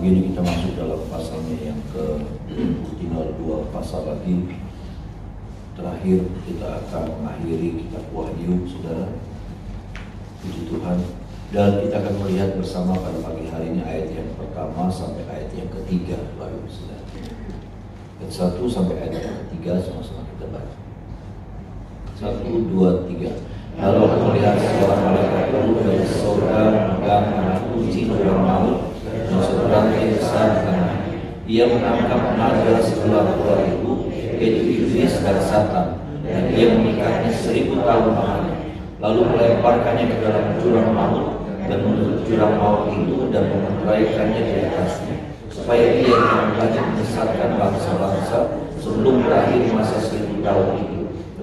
begini kita masuk dalam pasalnya yang ke tinggal 2 pasal lagi. Terakhir kita akan mengakhiri kitab Wahyu, saudara. Puji Tuhan. Dan kita akan melihat bersama pada pagi hari ini ayat yang pertama sampai ayat yang ketiga, Bapak Ibu Saudara. Ayat 1 sampai ayat yang ketiga sama-sama kita baca. 1, 2, 3. Lalu aku melihat seorang malaikat turun dari surga memegang anak kunci orang maut dan seorang yang besar di tangan. Ia menangkap naga sebelah 2000, yaitu iblis dan Satan, dan ia mengikatnya 1000 tahun lamanya. Lalu melemparkannya ke dalam jurang maut dan menutup jurang maut itu dan mementeraikannya di atasnya, supaya ia tidak lagi menyesatkan bangsa-bangsa sebelum berakhir masa 1000 tahun itu.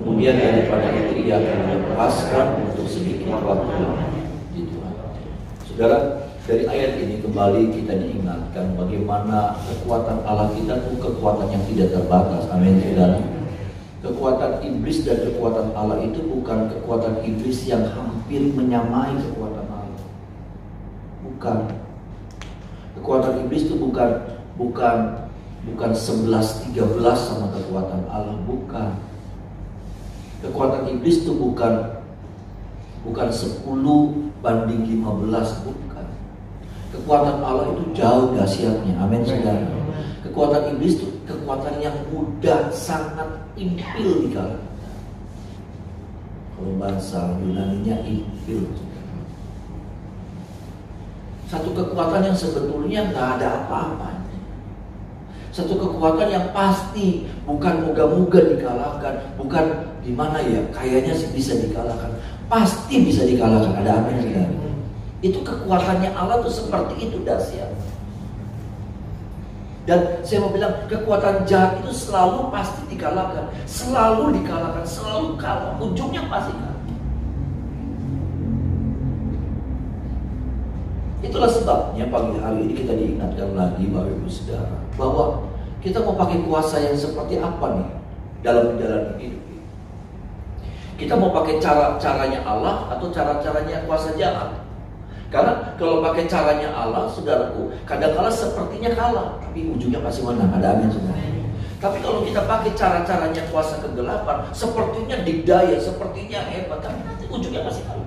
Kemudian daripada itu ia akan dilepaskan untuk sedikit waktu di Tuhan. Saudara, dari ayat ini kembali kita diingatkan bagaimana kekuatan Allah kita itu kekuatan yang tidak terbatas. Amin, saudara. Kekuatan iblis dan kekuatan Allah itu bukan kekuatan iblis yang hampir menyamai kekuatan Allah. Bukan. Kekuatan iblis itu bukan 11-13 sama kekuatan Allah, bukan. Kekuatan iblis itu bukan 10:15, bukan. Kekuatan Allah itu jauh dahsyatnya. Amin, saudara. Kekuatan iblis itu kekuatan yang mudah, sangat impil dikalahkan. Kalau bahasa Yunaninya impil. Satu kekuatan yang sebetulnya nggak ada apa-apanya. Satu kekuatan yang pasti bukan moga-moga dikalahkan, bukan gimana ya, kayaknya sih bisa dikalahkan, pasti bisa dikalahkan. Ada apa yang tidak? Itu kekuatannya Allah tuh seperti itu dahsyat. Dan saya mau bilang kekuatan jahat itu selalu pasti dikalahkan, selalu dikalahkan, selalu kalah, ujungnya pasti kalah. Itulah sebabnya pagi hari ini kita diingatkan lagi Bapak Ibu Saudara bahwa kita mau pakai kuasa yang seperti apa nih dalam menjalani hidup ini. Kita mau pakai cara-caranya Allah atau cara-caranya kuasa jahat? Karena kalau pakai caranya Allah, saudaraku, kadang-kala sepertinya kalah, tapi ujungnya pasti menang. Ada amin, saudara. Tapi kalau kita pakai cara-caranya kuasa kegelapan, sepertinya dikdaya, sepertinya hebat, tapi nanti ujungnya pasti kalah.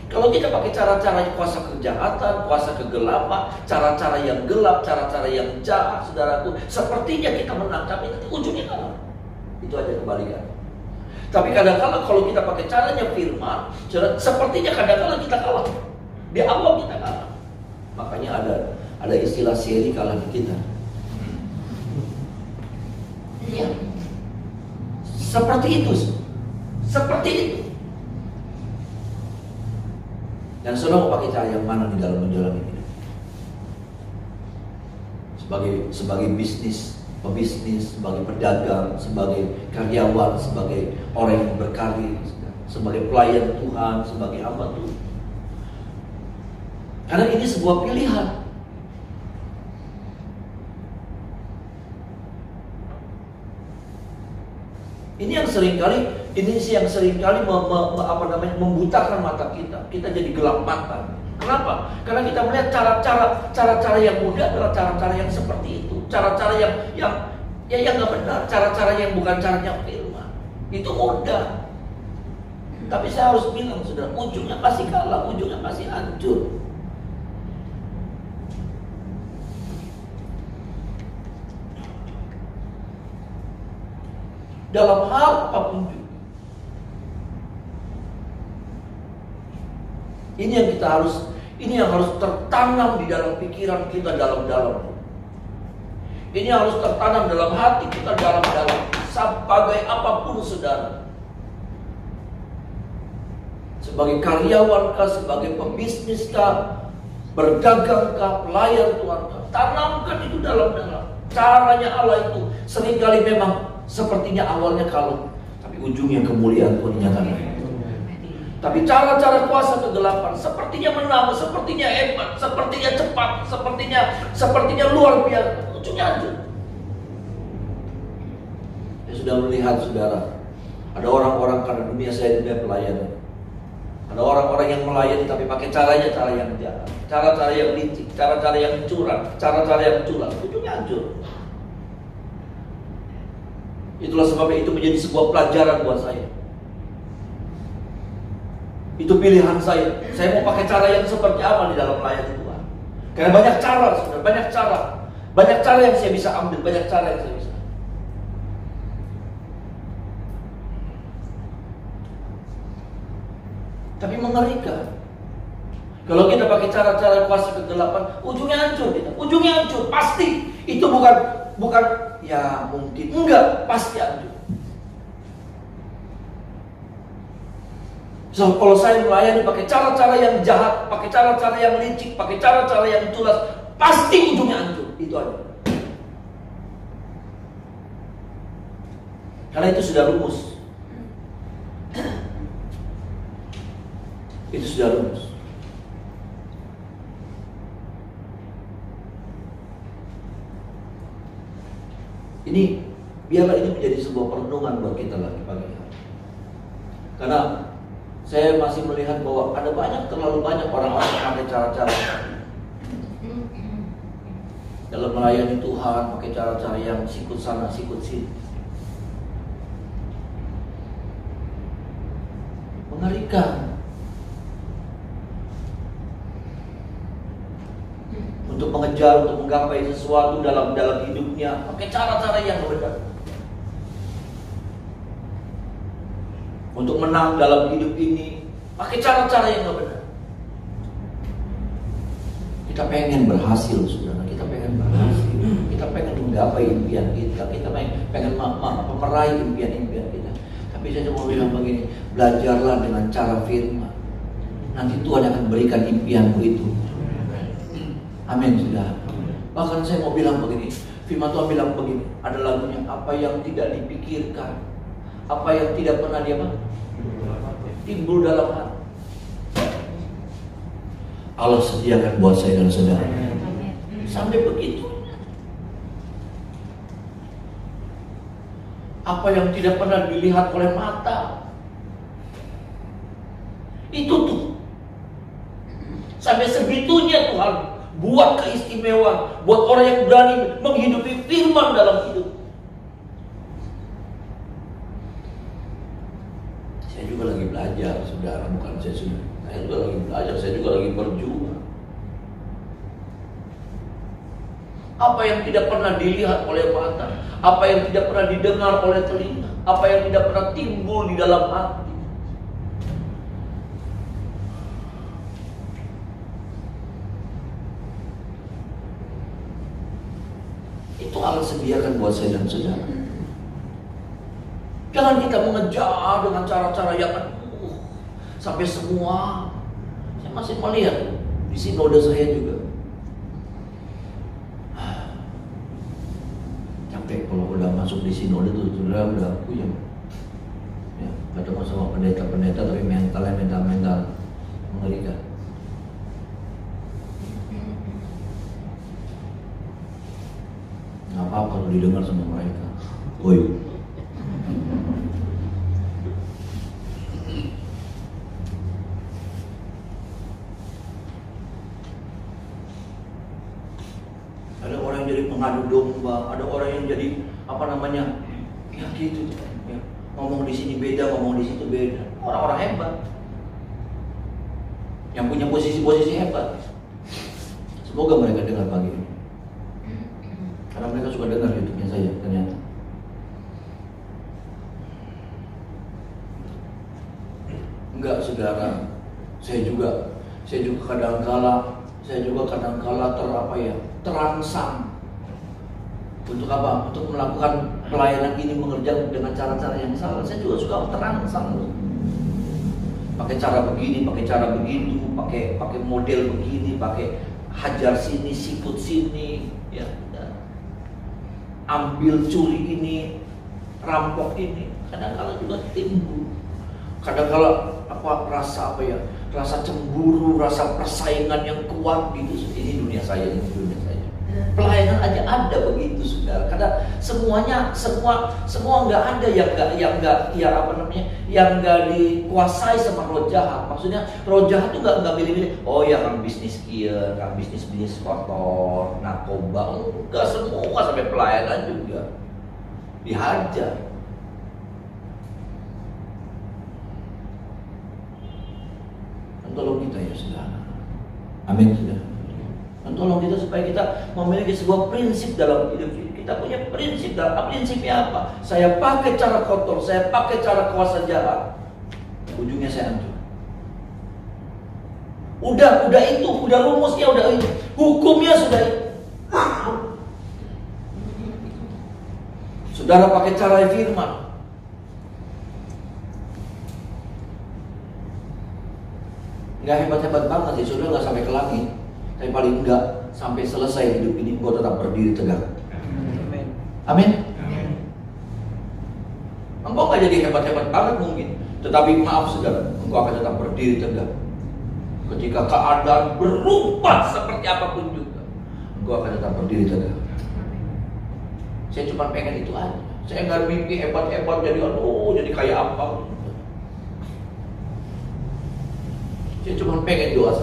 Kalau kita pakai cara-caranya kuasa kejahatan, kuasa kegelapan, cara-cara yang gelap, cara-cara yang jahat, saudaraku, sepertinya kita menang, tapi nanti ujungnya kalah. Itu aja kebalikan. Tapi kadang-kala kalau kita pakai caranya firman, sepertinya kadang-kala kita kalah. Di awal kita kalah. Makanya ada istilah seri kalah di kita. Iya. Seperti itu. Seperti itu. Dan saudara mau pakai cara yang mana di dalam menjalani hidup? Sebagai bisnis, pebisnis, sebagai pedagang, sebagai karyawan, sebagai orang yang berkarir, sebagai pelayan Tuhan, sebagai hamba Tuhan. Karena ini sebuah pilihan. Ini yang seringkali membutakan mata kita. Kita jadi gelap mata. Kenapa? Karena kita melihat cara-cara yang mudah adalah cara-cara yang seperti itu. Cara-cara yang nggak benar. Cara-cara yang bukan caranya firman. Itu mudah. Tapi saya harus bilang, saudara, ujungnya pasti kalah, ujungnya pasti hancur. Dalam hal apapun juga. Ini yang harus tertanam di dalam pikiran kita dalam-dalam. Ini harus tertanam dalam hati kita dalam-dalam. Sebagai apapun saudara. Sebagai karyawan kah, sebagai pebisnis kah, berdagang kah, pelayan Tuhan kah, tanamkan itu dalam-dalam. Caranya Allah itu seringkali memang sepertinya awalnya kalau, tapi ujungnya kemuliaan Tuhan dinyatakan. Tapi cara-cara kuasa kegelapan sepertinya menang, sepertinya hebat, sepertinya cepat, sepertinya luar biasa, ujungnya hancur. Saya sudah melihat, saudara, ada orang-orang karena dunia saya dunia pelayanan. Ada orang-orang yang melayani tapi pakai caranya cara yang jahat, cara-cara yang licik, cara-cara yang curang, cara-cara yang culas, ujungnya hancur. Itulah sebabnya itu menjadi sebuah pelajaran buat saya. Itu pilihan saya. Saya mau pakai cara yang seperti apa di dalam melayani Tuhan. Karena banyak cara, saudara, banyak cara. Banyak cara yang saya bisa ambil, banyak cara yang saya bisa. Tapi mengerikan. Kalau kita pakai cara-cara kuasa kegelapan, ujungnya hancur kita. Ujungnya hancur, pasti. Itu bukan ya mungkin, enggak, pasti hancur. So, kalau saya melayani pakai cara-cara yang jahat, pakai cara-cara yang licik, pakai cara-cara yang culas, pasti ujungnya hancur. Itu aja. Karena itu sudah rumus. Itu sudah rumus. Ini biarlah ini menjadi sebuah perenungan buat kita lagi pagi hari. Karena saya masih melihat bahwa ada terlalu banyak orang-orang yang pakai cara-cara dalam melayani Tuhan, pakai cara-cara yang sikut sana, sikut sini. Mengerikan. Untuk mengejar, untuk menggapai sesuatu dalam hidupnya, pakai cara-cara yang benar. Untuk menang dalam hidup ini, pakai cara-cara yang benar. Kita pengen berhasil, saudara. Kita pengen berhasil. Kita pengen menggapai impian kita. Kita pengen meraih impian-impian kita. Tapi saya cuma bilang begini, belajarlah dengan cara firman. Nanti Tuhan akan berikan impianmu itu. Amin, saudara. Bahkan saya mau bilang begini, firman Tuhan bilang begini, ada lagunya, apa yang tidak dipikirkan, apa yang tidak pernah dia timbul dalam hati, Allah sediakan buat saya dan saudara. Sampai begitu. Apa yang tidak pernah dilihat oleh mata, itu tuh. Sampai segitunya Tuhan buat keistimewaan, buat orang yang berani menghidupi firman dalam hidup. Saya juga lagi belajar, saudara, bukan saya juga lagi belajar, saya juga lagi berjuang. Apa yang tidak pernah dilihat oleh mata, apa yang tidak pernah didengar oleh telinga, apa yang tidak pernah timbul di dalam hati, itu Allah sediakan buat saya dan saudara. Jangan kita mengejar dengan cara-cara yang sampai semua. Saya masih melihat di sinode saya juga. Capek kalau udah masuk di sinode tuh, saudara udah puyeng. Ya, ketemu sama pendeta-pendeta tapi mental mengerikan. Nggak apa-apa kalau didengar sama mereka. Woi. Ada orang yang jadi pengadu domba, ada orang yang jadi ya gitu, ya. Ngomong di sini beda, ngomong di situ beda. Orang-orang hebat, yang punya posisi-posisi hebat. Semoga mereka dengar pagi ini. Karena mereka suka dengar YouTube-nya saya ternyata. Enggak, saudara. Saya juga kadang-kala terangsang. Untuk apa? Untuk melakukan pelayanan ini, mengerjakan dengan cara-cara yang salah. Saya juga suka terangsang. Pakai cara begini, pakai cara begitu, pakai model begini, pakai hajar sini, sikut sini, ya. Ambil curi ini, rampok ini, kadang-kala juga timbul. Kadang-kala rasa cemburu, rasa persaingan yang kuat gitu. Ini dunia saya. Pelayanan aja ada begitu, saudara. Karena semua nggak ada yang nggak dikuasai sama roh jahat. Maksudnya roh jahat tuh nggak milih-milih. Oh ya, kang bisnis kia, kang bisnis kotor, narkoba, enggak, semua sampai pelayanan juga dihajar. Tolong kita ya, saudara. Amin, saudara. Tolong kita supaya kita memiliki sebuah prinsip dalam hidup ini. Kita punya prinsip. Prinsipnya apa? Saya pakai cara kotor, saya pakai cara kuasa jahat, ujungnya saya hancur. Udah itu, udah rumusnya, udah itu, hukumnya sudah itu. Saudara pakai cara firman, nggak hebat-hebat banget sih, saudara nggak sampai ke langit. Tapi paling enggak sampai selesai hidup ini gue tetap berdiri tegak. Amin. Engkau gak jadi hebat-hebat banget mungkin, tetapi maaf saudara, engkau akan tetap berdiri tegak. Ketika keadaan berubah seperti apapun juga, engkau akan tetap berdiri tegak. Saya cuma pengen itu aja. Saya nggak mimpi hebat-hebat jadi jadi kayak apa. Saya cuma pengen doa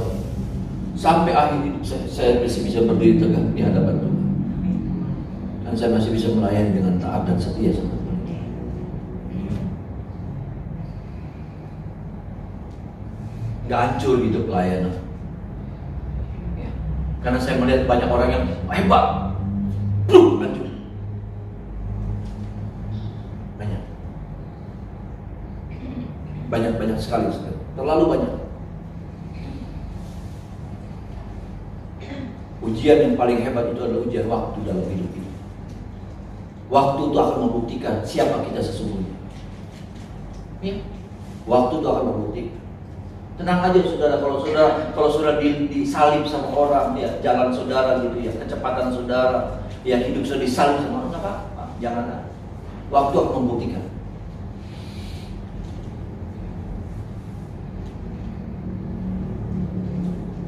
sampai akhir hidup saya masih bisa berdiri tegak di hadapan Tuhan, dan saya masih bisa melayani dengan taat dan setia sama Tuhan. Nggak hancur gitu pelayanan ya. Karena saya melihat banyak orang yang hebat, hancur. Banyak sekali, terlalu banyak. Ujian yang paling hebat itu adalah ujian waktu dalam hidup ini. Waktu itu akan membuktikan siapa kita sesungguhnya. Ya. Waktu itu akan membuktikan. Tenang aja saudara, kalau saudara disalib sama orang, ya jalan saudara gitu ya, kecepatan saudara, ya hidup saudara disalib sama orang, nggak apa-apa, jangan. Waktu akan membuktikan.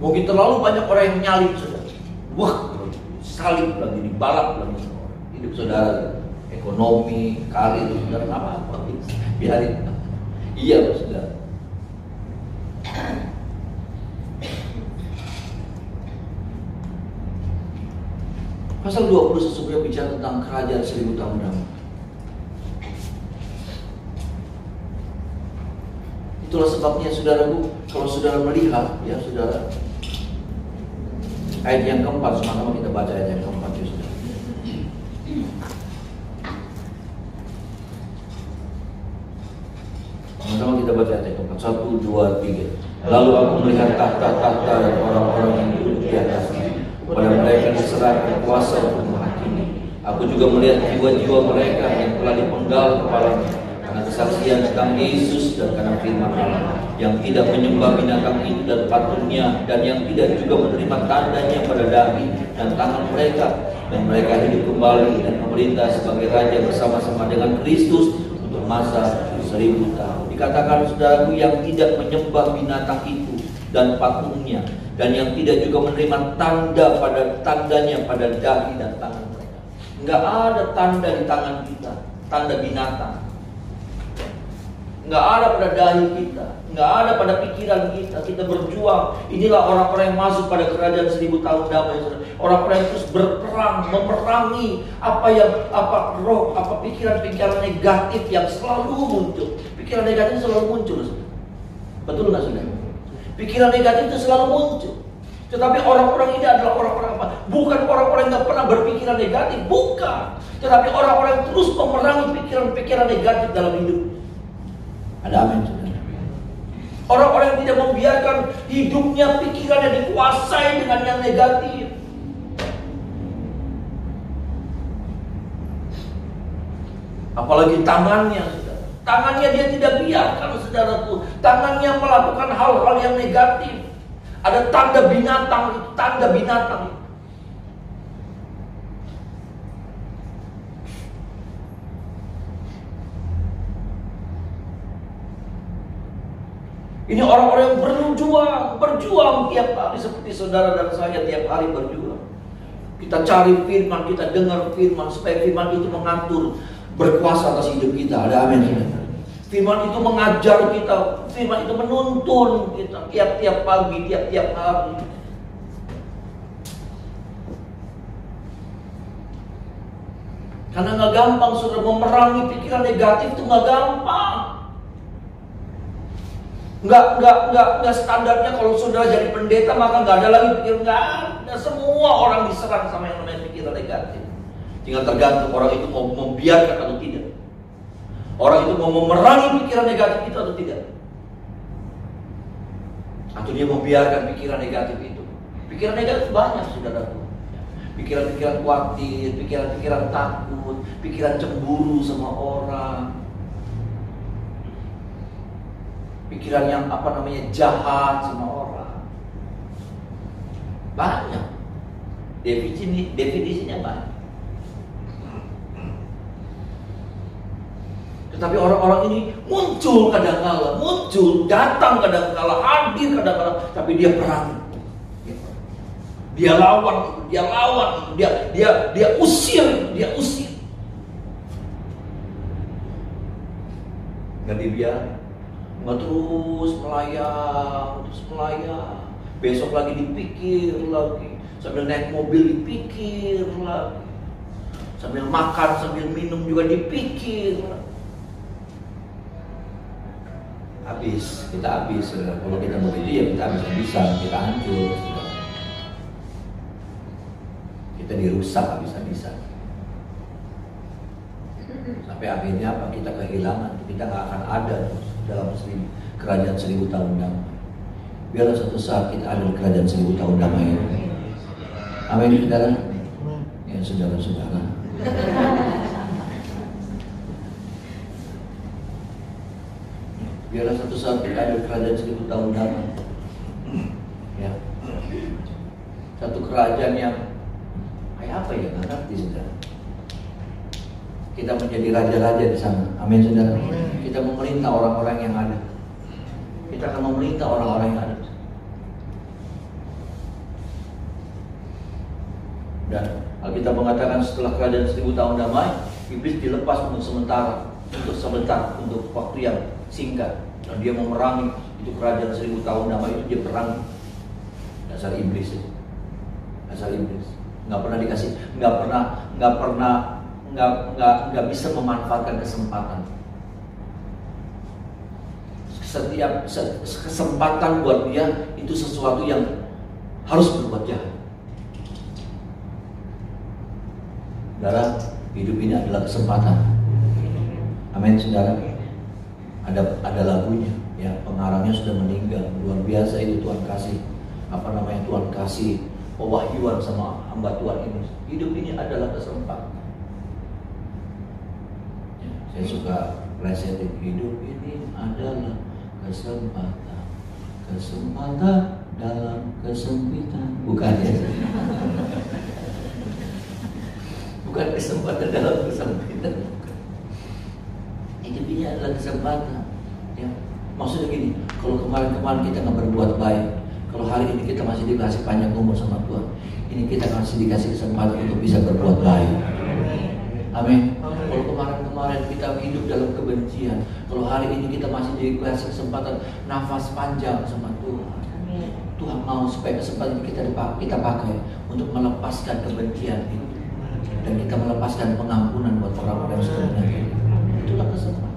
Mungkin terlalu banyak orang yang nyalip saudara. Wah, salib lagi, dibalap lagi sama orang. Hidup saudara, ekonomi, karir saudara, apa-apa, biarin. Iya saudara. Pasal 20 sesungguhnya bicara tentang kerajaan 1000 tahun damai. Itulah sebabnya saudaraku, kalau saudara melihat ya saudara, ayat yang keempat, sama-sama kita baca ayat yang keempat ya saudara. Sama-sama kita baca ayat yang keempat. 1, 2, 3. Lalu aku melihat tahta-tahta dan orang-orang yang duduk di atasnya. Kepada mereka diserahkan kuasa untuk menghakimi. Aku juga melihat jiwa-jiwa mereka yang telah dipenggal kepalanya karena kesaksian tentang Yesus dan karena firman Allah, yang tidak menyembah binatang itu dan patungnya, dan yang tidak juga menerima tandanya pada dahi dan tangan mereka, dan mereka hidup kembali dan memerintah sebagai raja bersama-sama dengan Kristus untuk masa 1000 tahun. Dikatakan saudaraku, yang tidak menyembah binatang itu dan patungnya, dan yang tidak juga menerima tandanya pada dahi dan tangan mereka. Enggak ada tanda di tangan kita, tanda binatang. Enggak ada pada dahi kita, enggak ada pada pikiran kita. Kita berjuang. Inilah orang-orang yang masuk pada kerajaan 1000 tahun damai. Orang-orang yang terus berperang, memerangi apa pikiran-pikiran negatif yang selalu muncul. Pikiran negatif selalu muncul. Betul nggak saudara? Pikiran negatif itu selalu muncul. Tetapi orang-orang ini adalah orang-orang apa? Bukan orang-orang yang tidak pernah berpikiran negatif, bukan. Tetapi orang-orang yang terus memerangi pikiran-pikiran negatif dalam hidup. Ada amin, saudara. Orang-orang yang tidak membiarkan hidupnya, pikirannya dikuasai dengan yang negatif. Apalagi tangannya, saudara. Tangannya dia tidak biarkan, saudaraku. Tangannya melakukan hal-hal yang negatif. Ada tanda binatang itu, tanda binatang itu. Ini orang-orang yang berjuang tiap hari seperti saudara dan saya tiap hari berjuang. Kita cari firman, kita dengar firman, supaya firman itu mengatur, berkuasa atas hidup kita. Ada amin. Firman itu mengajar kita, firman itu menuntun kita tiap-tiap pagi, tiap-tiap hari. Karena nggak gampang, saudara, memerangi pikiran negatif itu nggak gampang. Nggak standarnya kalau saudara jadi pendeta maka nggak ada lagi pikiran, nggak ada. Semua orang diserang sama yang namanya pikiran negatif. Tinggal tergantung orang itu mau membiarkan atau tidak. Orang itu mau memerangi pikiran negatif itu atau tidak. Atau dia membiarkan pikiran negatif itu. Pikiran negatif banyak, saudaraku. Pikiran-pikiran khawatir, pikiran-pikiran takut, pikiran cemburu sama orang, pikiran yang jahat sama orang. Banyak. Definisinya banyak. Tetapi orang-orang ini muncul kadang-kala, datang kadang-kala, hadir kadang-kala, tapi dia perang. Dia lawan, dia usir. Nggak dibiarkan. Nggak terus melayang. Besok lagi dipikir lagi. Sambil naik mobil dipikir lagi. Sambil makan, sambil minum juga dipikir. Kita habis. Kalau kita begitu ya kita bisa, kita hancur. Kita dirusak habis-habisan. Sampai akhirnya apa? Kita kehilangan. Kita nggak akan ada dalam kerajaan 1000 tahun damai. Biarlah suatu saat kita ada di kerajaan 1000 tahun damai. Amin, saudara. Ya, saudara-saudara. Biarlah suatu saat kita ada di kerajaan 1000 tahun damai. Ya. Satu kerajaan yang kayak apa ya? Nggak ngerti, saudara. Kita menjadi raja-raja di sana. Amin, saudara. Kita memerintah orang-orang yang ada. Kita akan memerintah orang-orang yang ada. Dan Alkitab mengatakan setelah kerajaan 1000 tahun damai, iblis dilepas untuk sebentar, untuk waktu yang singkat. Dan dia memerangi itu kerajaan 1000 tahun damai itu, dia perangi. Dasar iblis itu. Dasar iblis. Nggak bisa memanfaatkan kesempatan. Setiap kesempatan buat dia itu sesuatu yang harus berbuat jahat. Saudara, hidup ini adalah kesempatan. Amin, saudara. Ada lagunya, ya, pengarangnya sudah meninggal. Luar biasa itu Tuhan kasih. Tuhan kasih pewahyuan sama hamba Tuhan ini. Hidup ini adalah kesempatan. Ya, saya suka plesetin, hidup ini adalah kesempatan. Kesempatan dalam kesempitan. Bukan ya? Bukan kesempatan dalam kesempitan. Hidup ini adalah kesempatan. Ya. Maksudnya gini, kalau kemarin kita nggak berbuat baik, kalau hari ini kita masih dikasih panjang umur sama Tuhan, ini kita masih dikasih kesempatan untuk bisa berbuat baik. Amin. Kalau kemarin kita hidup dalam kebencian, kalau hari ini kita masih dikasih kesempatan nafas panjang sama Tuhan. Tuhan mau supaya kesempatan kita pakai untuk melepaskan kebencian itu, dan kita melepaskan pengampunan buat orang-orang yang sudah menyakiti. Itulah kesempatan.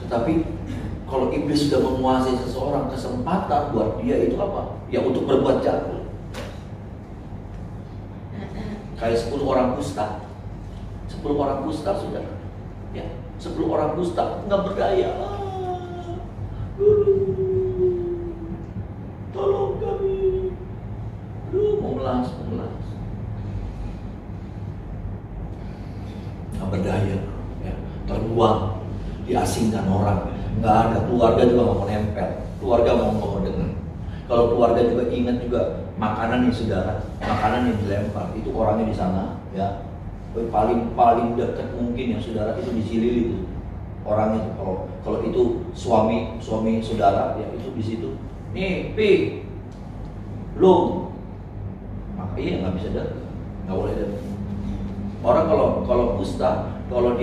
Tetapi kalau iblis sudah menguasai seseorang, kesempatan buat dia itu apa? Ya untuk berbuat jahat. Kayak 10 orang kusta. 10 orang kusta sudah. Ya, 10 orang kusta nggak berdaya. Tolong kami. Memelas. Nggak berdaya. Ya, terbuang, diasingkan orang. Nggak ada, keluarga juga nggak mau nempel. Keluarga mau dengar. Kalau keluarga juga ingat juga makanan nih, saudara, makanan yang dilempar itu orangnya di sana, ya. Paling dekat mungkin yang saudara itu disilili itu orangnya. Kalau itu suami saudara, ya itu di situ. Nih, belum Iya, nggak bisa dekat, nggak boleh dekat. Orang kalau kusta, kalau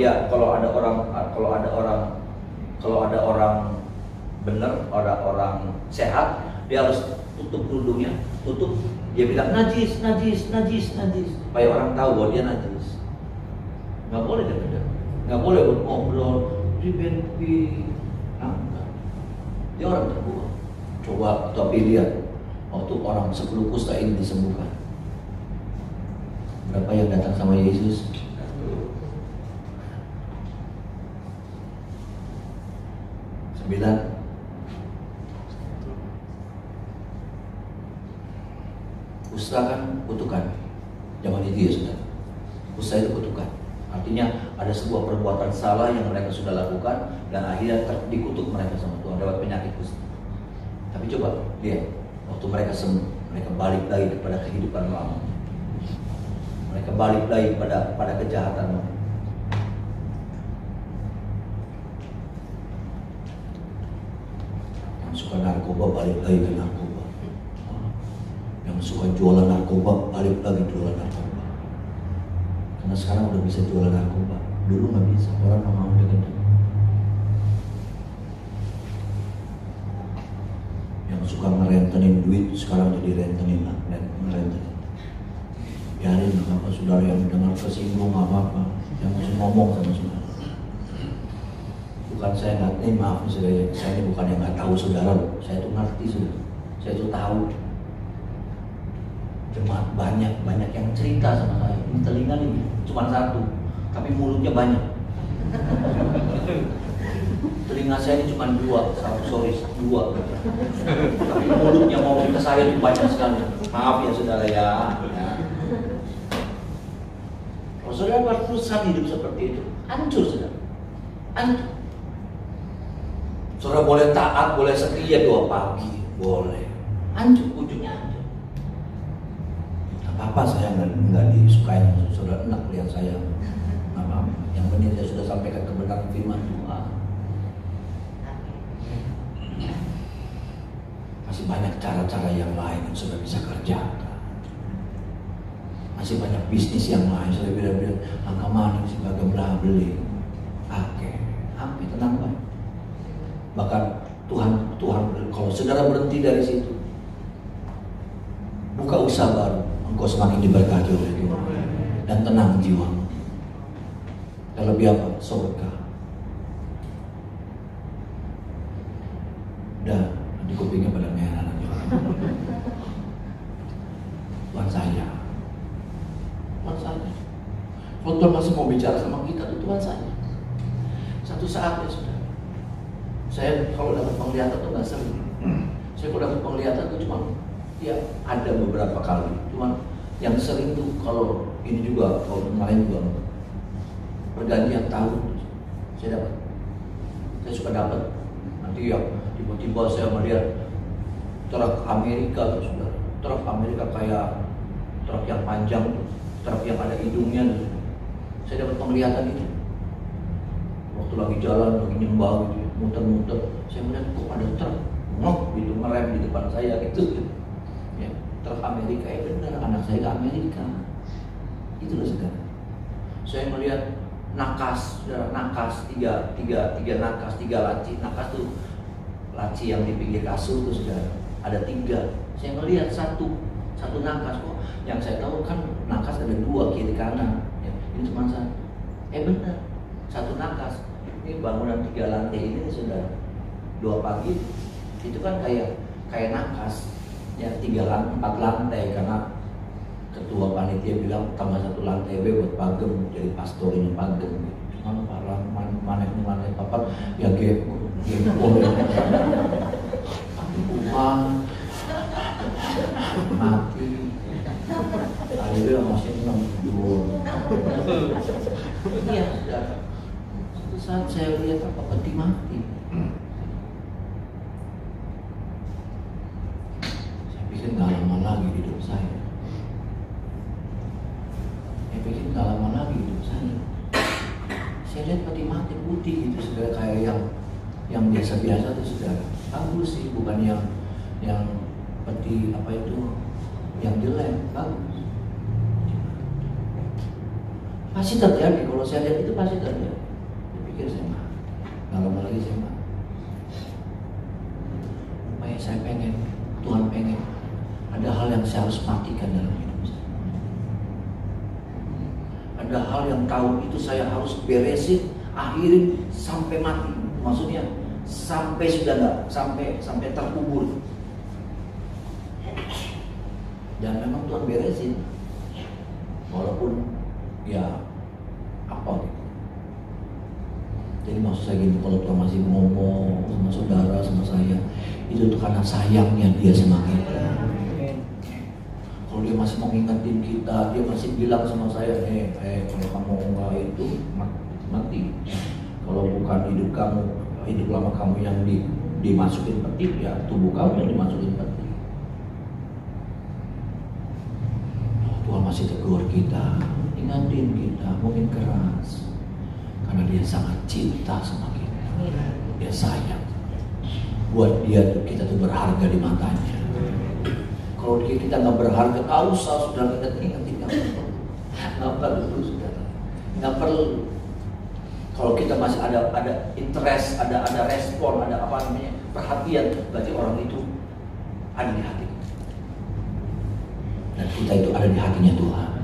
ada orang benar, ada orang sehat, dia harus tutup kerudungnya, tutup. Dia bilang najis, supaya orang tahu bahwa dia najis. Nggak boleh dekat, nggak boleh ngobrol di BNP. Dia orang terbuang. Coba tapi lihat, waktu orang 10 kusta ini disembuhkan, berapa yang datang sama Yesus? 9. Kusta kan kutukan. Zaman itu ya sudah. Kusta itu kutukan. Artinya ada sebuah perbuatan salah yang mereka sudah lakukan dan akhirnya dikutuk mereka sama Tuhan lewat penyakit kusta. Tapi coba lihat, waktu mereka sembuh, mereka balik lagi kepada kehidupan lama. Mereka balik lagi pada kejahatan mereka. Yang suka narkoba balik lagi ke narkoba. Yang suka jualan narkoba balik lagi jualan narkoba. Karena sekarang udah bisa jualan narkoba. Dulu nggak bisa, orang nggak mau dengan itu. Yang suka ngerentenin duit sekarang jadi rentenin. Biarin, nggak apa-apa, saudara yang dengar kesinggung nggak apa-apa. Yang mesti ngomong sama saudara. Bukan saya nggak, maaf saudara, saya ini bukan yang nggak tahu saudara, saya itu ngerti saudara, saya itu tahu. Jemaat banyak yang cerita sama saya. Ini telinga nih cuma satu, tapi mulutnya banyak. Telinga saya ini cuma dua, tapi mulutnya ngomong ke saya itu banyak sekali. Maaf ya saudara ya. Kalau saudara berperusahaan hidup seperti itu, hancur saudara, hancur. Saudara boleh taat, boleh setia doa pagi, boleh, hancur, ujungnya hancur. Apa saya nggak disukai saudara, enak lihat saya, nggak apa-apa. Yang penting saya sudah sampaikan kebenaran firman Tuhan. Masih banyak cara-cara yang lain yang sudah bisa kerjakan. Masih banyak bisnis yang lain. Saya bilang angka maning sebagai belah beli. Oke, tenang banget. Bahkan Tuhan kalau saudara berhenti dari situ, buka usaha baru, engkau semakin diberkati oleh Tuhan dan tenang jiwa. Dan lebih apa? Surga. Dan nanti kupingnya pada merah nanti. Tuhan saya. Kalau Tuhan masih mau bicara sama kita, itu Tuhan saya. Satu saat ya sudah. Saya kalau dapat penglihatan itu nggak sering. Saya kalau dapat penglihatan itu cuma ya ada beberapa kali. Cuma yang sering tuh kalau ini juga, kalau kemarin juga pergantian tahun saya dapat. Saya suka dapat. Nanti ya tiba-tiba saya melihat truk Amerika tuh sudah. Truk Amerika kayak truk yang panjang tuh. Truk yang ada hidungnya tuh. Saya dapat penglihatan itu. Waktu lagi jalan, lagi nyembah gitu, muter-muter, saya melihat kok ada truk gitu ngerem di depan saya gitu. Ya, truk Amerika ya benar, anak saya ke Amerika. Itu loh saudara. Saya melihat nakas, saudara, nakas tiga nakas, 3 laci. Nakas tuh laci yang di pinggir kasur tuh saudara. Ada 3. Saya melihat satu nakas kok. Yang saya tahu kan nakas ada 2 kiri kanan. Ya, ini cuma 1. Benar, 1 nakas. Ini bangunan 3 lantai ini sudah 2 pagi. Itu kan kayak nakas. Ya 4 lantai karena ketua panitia bilang tambah 1 lantai buat pagem, jadi pastornya pagem. Cuma mana papat ya gepo. Tuhan mati. Akhirnya masih tidur. Iya sudah. Suatu saat saya lihat apa peti mati. Saya pikir nggak lama lagi hidup saya. Saya lihat peti mati putih gitu, saudara, kayak yang biasa-biasa tuh saudara. Bagus sih, bukan yang peti apa itu yang jelek, bagus. Pasti terjadi, kalau saya lihat itu pasti terjadi. Saya pikir saya mah, nggak lama lagi saya mah. Saya pengen, Tuhan pengen, ada hal yang saya harus matikan dalam hidup saya. Ada hal yang tahu itu saya harus beresin, akhirin sampai mati. Maksudnya sampai sudah nggak, sampai terkubur. Dan memang Tuhan beresin, walaupun ya apa gitu. Jadi maksud saya gini, kalau Tuhan masih ngomong sama saudara, sama saya, itu tuh karena sayangnya dia sama kita. Kalau dia masih mau ngingetin kita, dia masih bilang sama saya, kalau kamu enggak itu mati. Kalau bukan hidup lama kamu yang dimasukin peti, ya tubuh kamu yang dimasukin peti. Tuhan masih tegur kita, ingatin kita, mungkin keras, karena dia sangat cinta sama kita. Dia sayang. Buat dia tuh kita tuh berharga di matanya. Kalau kita nggak berharga, nggak usah sudah ingetin, nggak perlu saudara, nggak perlu. Kalau kita masih ada interest, ada respon, ada apa namanya perhatian, berarti orang itu ada di hati. Dan kita itu ada di hatinya Tuhan.